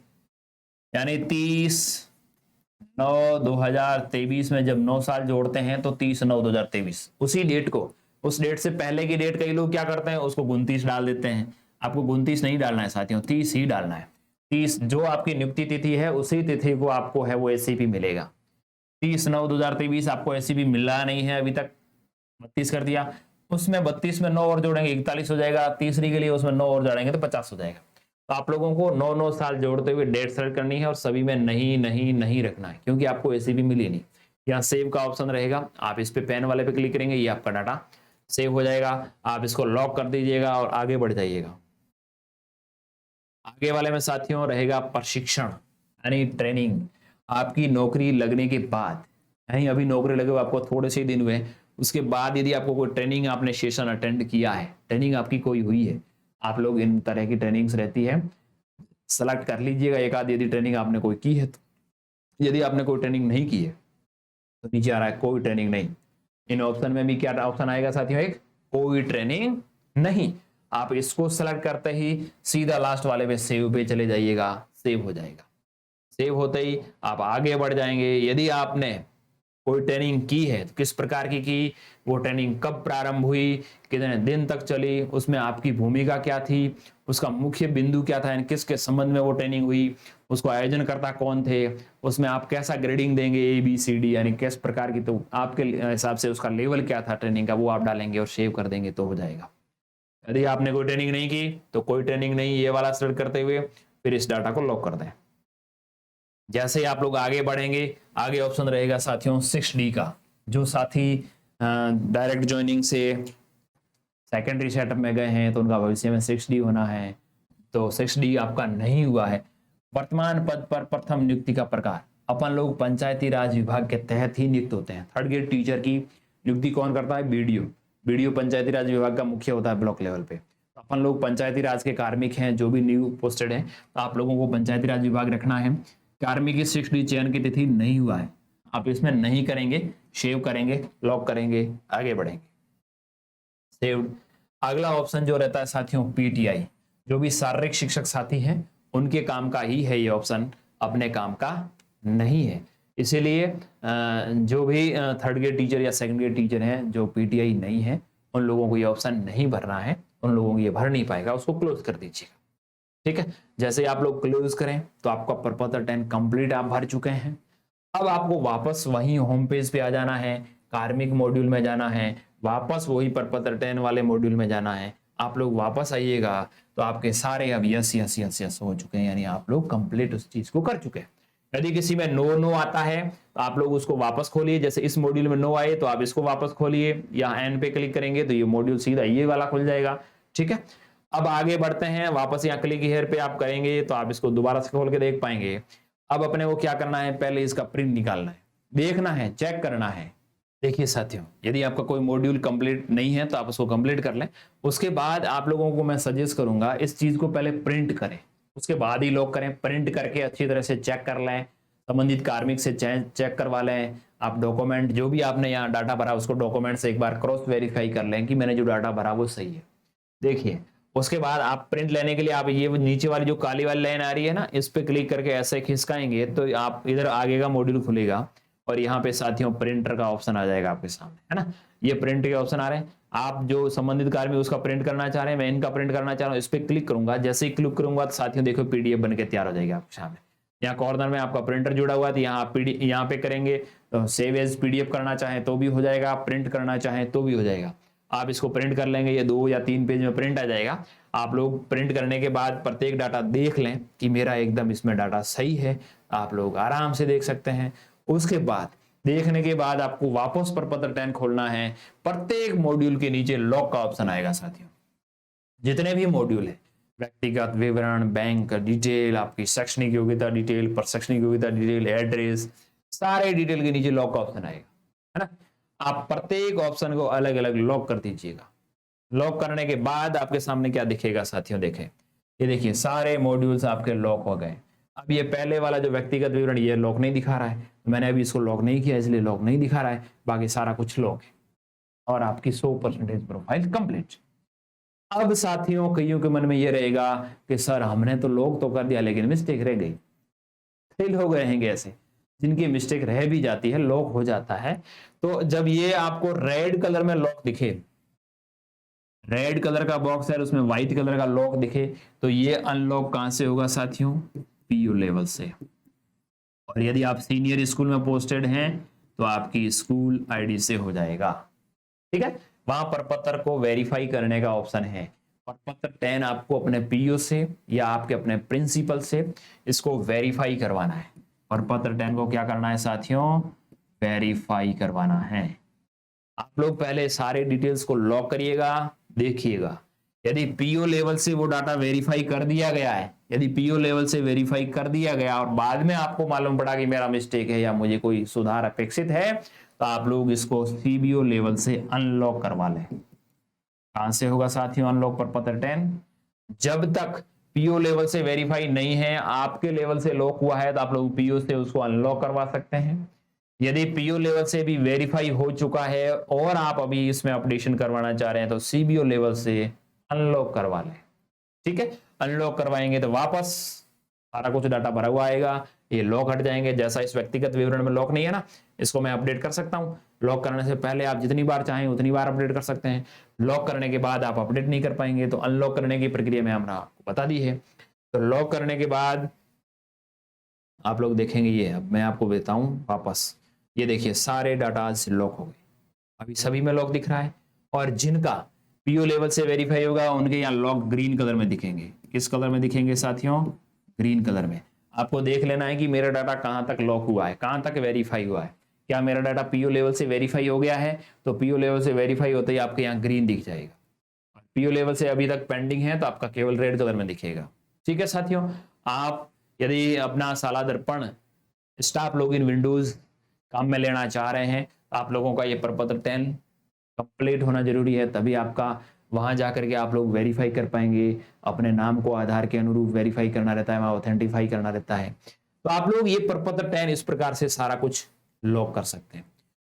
यानी 30/9/2023 में जब 9 साल जोड़ते हैं तो 30/9/2023 उसी डेट को, उस डेट से पहले की डेट कई लोग क्या करते हैं उसको 29 डाल देते हैं। आपको 29 नहीं डालना है साथियों, 30 ही डालना है। 30 जो आपकी नियुक्ति तिथि है उसी तिथि को आपको है वो ACP मिलेगा। 30/9/2023 आपको ACP मिला नहीं है अभी तक, 32 कर दिया, उसमें 32 में 9 और जोड़ेंगे 41 हो जाएगा। तीसरी के लिए उसमें 9 और जोड़ेंगे तो 50 हो जाएगा। तो आप लोगों को 9 साल जोड़ते हुए डेट सेलेक्ट करनी है और सभी में नहीं नहीं नहीं रखना है क्योंकि आपको ACP मिली नहीं। यहाँ सेव का ऑप्शन रहेगा, आप इस पे पेन वाले पे क्लिक करेंगे, ये आपका डाटा सेव हो जाएगा। आप इसको लॉक कर दीजिएगा और आगे बढ़ जाइएगा। आगे वाले में साथियों रहेगा प्रशिक्षण यानी ट्रेनिंग। आपकी नौकरी लगने के बाद, यानी अभी नौकरी लगे हुए आपको थोड़े से दिन हुए, उसके बाद यदि आपको कोई ट्रेनिंग, आपने सेशन अटेंड किया है, ट्रेनिंग आपकी कोई हुई है, आप लोग इन तरह की ट्रेनिंग्स रहती है, सेलेक्ट कर लीजिएगा एक आध यदि ट्रेनिंग आपने कोई की है तो। यदि आपने कोई ट्रेनिंग नहीं की है तो नीचे आ रहा है कोई ट्रेनिंग नहीं। इन ऑप्शन में भी क्या ऑप्शन आएगा साथियों? एक कोई ट्रेनिंग नहीं। आप इसको सेलेक्ट करते ही सीधा लास्ट वाले पे सेव पे चले जाइएगा, सेव हो जाएगा। सेव होते ही आप आगे बढ़ जाएंगे। यदि आपने कोई ट्रेनिंग की है तो किस प्रकार की, वो ट्रेनिंग कब प्रारंभ हुई, कितने दिन तक चली, उसमें आपकी भूमिका क्या थी, उसका मुख्य बिंदु क्या था, यानी किसके संबंध में वो ट्रेनिंग हुई, उसको आयोजनकर्ता कौन थे, उसमें आप कैसा ग्रेडिंग देंगे ABCD, यानी किस प्रकार की, तो आपके हिसाब से उसका लेवल क्या था ट्रेनिंग का वो आप डालेंगे और सेव कर देंगे तो हो जाएगा। यदि आपने कोई ट्रेनिंग नहीं की तो कोई ट्रेनिंग नहीं, ये वाला सेलेक्ट करते हुए फिर इस डाटा को लॉक कर दें। जैसे ही आप लोग आगे बढ़ेंगे, आगे ऑप्शन रहेगा साथियों 6D का। जो साथी डायरेक्ट ज्वाइनिंग से सेकेंडरी सेटअप में गए हैं तो उनका भविष्य में 6D होना है, तो 6D आपका नहीं हुआ है। वर्तमान पद पर प्रथम नियुक्ति का प्रकार, अपन लोग पंचायती राज विभाग के तहत ही नियुक्त होते हैं। थर्ड ग्रेड टीचर की नियुक्ति कौन करता है? BDO पंचायती राज विभाग का मुख्य होता है ब्लॉक लेवल पे। अपन लोग पंचायती राज के कार्मिक हैं, जो भी न्यू पोस्टेड हैं, तो आप लोगों को पंचायती राज विभाग रखना है। कार्मिक की 6D चयन की तिथि नहीं हुआ है, आप इसमें नहीं करेंगे, सेव करेंगे, लॉक करेंगे, आगे बढ़ेंगे, सेव्ड। अगला ऑप्शन जो रहता है साथियों PTI, जो भी शारीरिक शिक्षक साथी हैं उनके काम का ही है ये ऑप्शन, अपने काम का नहीं है। इसीलिए जो भी थर्ड ग्रेड टीचर या सेकंड ग्रेड टीचर हैं जो पीटीआई नहीं है, उन लोगों को ये ऑप्शन नहीं भरना है, उन लोगों को ये भर नहीं पाएगा, उसको क्लोज कर दीजिएगा। ठीक है, जैसे आप लोग क्लोज करें तो आपका प्रपत्र 10 कंप्लीट आप भर चुके हैं। अब आपको वापस वही होम पेज पे आ जाना है, कार्मिक मॉड्यूल में जाना है, वापस वही प्रपत्र 10 वाले मॉड्यूल में जाना है। आप लोग वापस आइएगा तो आपके सारे अब यस यस यस यस हो चुके हैं, यानी आप लोग कंप्लीट उस चीज को कर चुके हैं। यदि किसी में नो नो आता है तो आप लोग उसको वापस खोलिए, जैसे इस मॉड्यूल में नो आए तो आप इसको वापस खोलिए, या एन पे क्लिक करेंगे तो ये मॉड्यूल सीधा ये वाला खुल जाएगा। ठीक है, अब आगे बढ़ते हैं, वापस यहाँ क्लिक हियर पे आप करेंगे तो आप इसको दोबारा से खोल के देख पाएंगे। अब अपने को क्या करना है, पहले इसका प्रिंट निकालना है, देखना है, चेक करना है। देखिए साथियों, यदि आपका कोई मॉड्यूल कंप्लीट नहीं है तो आप उसको कंप्लीट कर लें। उसके बाद आप लोगों को मैं सजेस्ट करूंगा इस चीज को पहले प्रिंट करें, उसके बाद ही लॉक करें। प्रिंट करके अच्छी तरह से चेक कर लें, संबंधित कार्मिक से चेक करवा लें। आप डॉक्यूमेंट जो भी आपने यहाँ डाटा भरा उसको डॉक्यूमेंट से एक बार क्रॉस वेरीफाई कर लें कि मैंने जो डाटा भरा वो सही है। देखिए, उसके बाद आप प्रिंट लेने के लिए आप ये नीचे वाली जो काली वाली लाइन आ रही है ना, इस पे क्लिक करके ऐसे खिसकाएंगे तो आप इधर आगे का मॉड्यूल खुलेगा और यहाँ पे साथियों प्रिंटर का ऑप्शन आ जाएगा आपके सामने, है ना। ये प्रिंट के ऑप्शन आ रहे हैं, आप जो संबंधित कार्य में उसका प्रिंट करना चाह रहे हैं, मैं इनका प्रिंट करना चाह रहा हूँ, इस पे क्लिक करूंगा। जैसे ही क्लिक करूंगा तो साथियों देखो पीडीएफ बन के तैयार हो जाएगी आपके सामने। यहाँ कॉर्नर में आपका प्रिंटर जुड़ा हुआ है, तो यहाँ पे करेंगे तो सेव एज पीडीएफ करना चाहें तो भी हो जाएगा, प्रिंट करना चाहें तो भी हो जाएगा। आप इसको प्रिंट कर लेंगे, ये 2 या 3 पेज में प्रिंट आ जाएगा। आप लोग प्रिंट करने के बाद प्रत्येक डाटा देख लें कि मेरा एकदम इसमें डाटा सही है, आप लोग आराम से देख सकते हैं। उसके बाद देखने के बाद आपको वापस प्रपत्र 10 खोलना है। प्रत्येक मॉड्यूल के नीचे लॉक का ऑप्शन आएगा साथियों। जितने भी मॉड्यूल है, व्यक्तिगत विवरण, बैंक डिटेल, आपकी शैक्षणिक योग्यता डिटेल, प्रशैक्षणिक योग्यता डिटेल, एड्रेस, सारे डिटेल के नीचे लॉक का ऑप्शन आएगा, है ना। आप प्रत्येक ऑप्शन को अलग अलग लॉक कर दीजिएगा। लॉक करने के बाद आपके सामने क्या दिखेगा साथियों, देखें, ये देखिए सारे मॉड्यूल्स आपके लॉक हो गए। अब ये पहले वाला जो व्यक्तिगत विवरण ये लॉक नहीं दिखा रहा है, मैंने अभी इसको लॉक नहीं किया इसलिए लॉक नहीं दिखा रहा है, बाकी सारा कुछ लॉक है और आपकी 100% प्रोफाइल कंप्लीट। अब साथियों कईयों के मन में ये रहेगा कि सर हमने तो लॉक तो कर दिया लेकिन मिस्टेक रह गई। फेल हो गए हैं ऐसे जिनकी मिस्टेक रह भी जाती है, लॉक हो जाता है। तो जब ये आपको रेड कलर में लॉक दिखे, रेड कलर का बॉक्स है उसमें व्हाइट कलर का लॉक दिखे, तो ये अनलॉक कहां से होगा साथियों, पीयू लेवल से। और यदि आप सीनियर स्कूल में पोस्टेड हैं तो आपकी स्कूल आईडी से हो जाएगा। ठीक है, वहां प्रपत्र को वेरीफाई करने का ऑप्शन है। प्रपत्र 10 आपको अपने पीयू से या आपके अपने प्रिंसिपल से इसको वेरीफाई करवाना है। प्रपत्र 10 को क्या करना है साथियों, वेरीफाई करवाना है। आप लोग पहले सारे डिटेल्स को लॉक करिएगा, देखिएगा यदि पीओ लेवल से वो डाटा वेरीफाई कर दिया गया है, यदि पीओ लेवल से वेरीफाई कर दिया गया और बाद में आपको मालूम पड़ा कि मेरा मिस्टेक है या मुझे कोई सुधार अपेक्षित है, तो आप लोग इसको सीबीओ लेवल से अनलॉक करवा लें। कहां से होगा साथियों अनलॉक प्रपत्र 10, जब तक पीओ लेवल से वेरीफाई नहीं है, आपके लेवल से लॉक हुआ है तो आप लोग पीओ से उसको अनलॉक करवा सकते हैं। यदि पीओ लेवल से भी वेरीफाई हो चुका है और आप अभी इसमें अपडेशन करवाना चाह रहे हैं तो सीबीओ लेवल से अनलॉक करवा लें। ठीक है, अनलॉक करवाएंगे तो वापस सारा कुछ डाटा भरा हुआ आएगा, ये लॉक हट जाएंगे। जैसा इस व्यक्तिगत विवरण में लॉक नहीं है ना, इसको मैं अपडेट कर सकता हूं। लॉक करने से पहले आप जितनी बार चाहें उतनी बार अपडेट कर सकते हैं, लॉक करने के बाद आप अपडेट नहीं कर पाएंगे। तो अनलॉक करने की प्रक्रिया में हमने आपको बता दी है। तो लॉक करने के बाद आप लोग देखेंगे, ये अब मैं आपको बताऊं वापस, ये देखिए सारे डाटा लॉक हो गए, अभी सभी में लॉक दिख रहा है। और जिनका पीओ लेवल से वेरीफाई होगा उनके यहाँ लॉक ग्रीन कलर में दिखेंगे। किस कलर में दिखेंगे साथियों, ग्रीन कलर में। आपको देख लेना है कि मेरा डाटा कहां तक लॉक हुआ है, कहां तक वेरीफाई हुआ है। क्या मेरा डाटा पीओ लेवल से वेरीफाई हो गया है, तो पीओ लेवल से वेरीफाई होते ही आपके यहाँ ग्रीन दिख जाएगा। पीओ लेवल से अभी तक पेंडिंग है तो आपका केवल रेड कलर में दिखेगा। ठीक है साथियों, आप यदि अपना साला दर्पण स्टाफ लॉगिन विंडोज काम में लेना चाह रहे हैं, आप लोगों का ये प्रपत्र 10 कंप्लीट होना जरूरी है, तभी आपका वहां जाकर के आप लोग वेरीफाई कर पाएंगे। अपने नाम को आधार के अनुरूप वेरीफाई करना रहता है, वहां ऑथेंटिफाई करना रहता है। तो आप लोग ये प्रपत्र 10 इस प्रकार से सारा कुछ लॉक कर सकते हैं।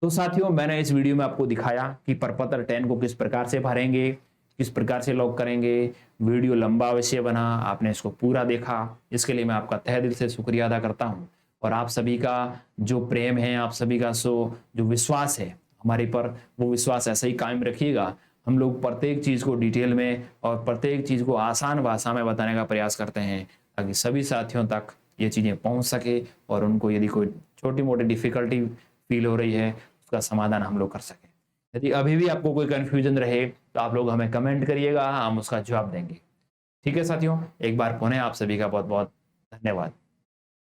तो साथियों, मैंने इस वीडियो में आपको दिखाया कि प्रपत्र 10 को किस प्रकार से भरेंगे, किस प्रकार से लॉक करेंगे। वीडियो लंबा अवश्य बना, आपने इसको पूरा देखा, इसके लिए मैं आपका तहे दिल से शुक्रिया अदा करता हूं। और आप सभी का जो प्रेम है, आप सभी का जो विश्वास है हमारे पर, वो विश्वास ऐसा ही कायम रखिएगा। हम लोग प्रत्येक चीज़ को डिटेल में और प्रत्येक चीज़ को आसान भाषा में बताने का प्रयास करते हैं, ताकि सभी साथियों तक ये चीज़ें पहुंच सके और उनको यदि कोई छोटी मोटी डिफिकल्टी फील हो रही है, उसका समाधान हम लोग कर सकें। यदि अभी भी आपको कोई कन्फ्यूजन रहे तो आप लोग हमें कमेंट करिएगा, हम उसका जवाब देंगे। ठीक है साथियों, एक बार पुनः आप सभी का बहुत बहुत धन्यवाद।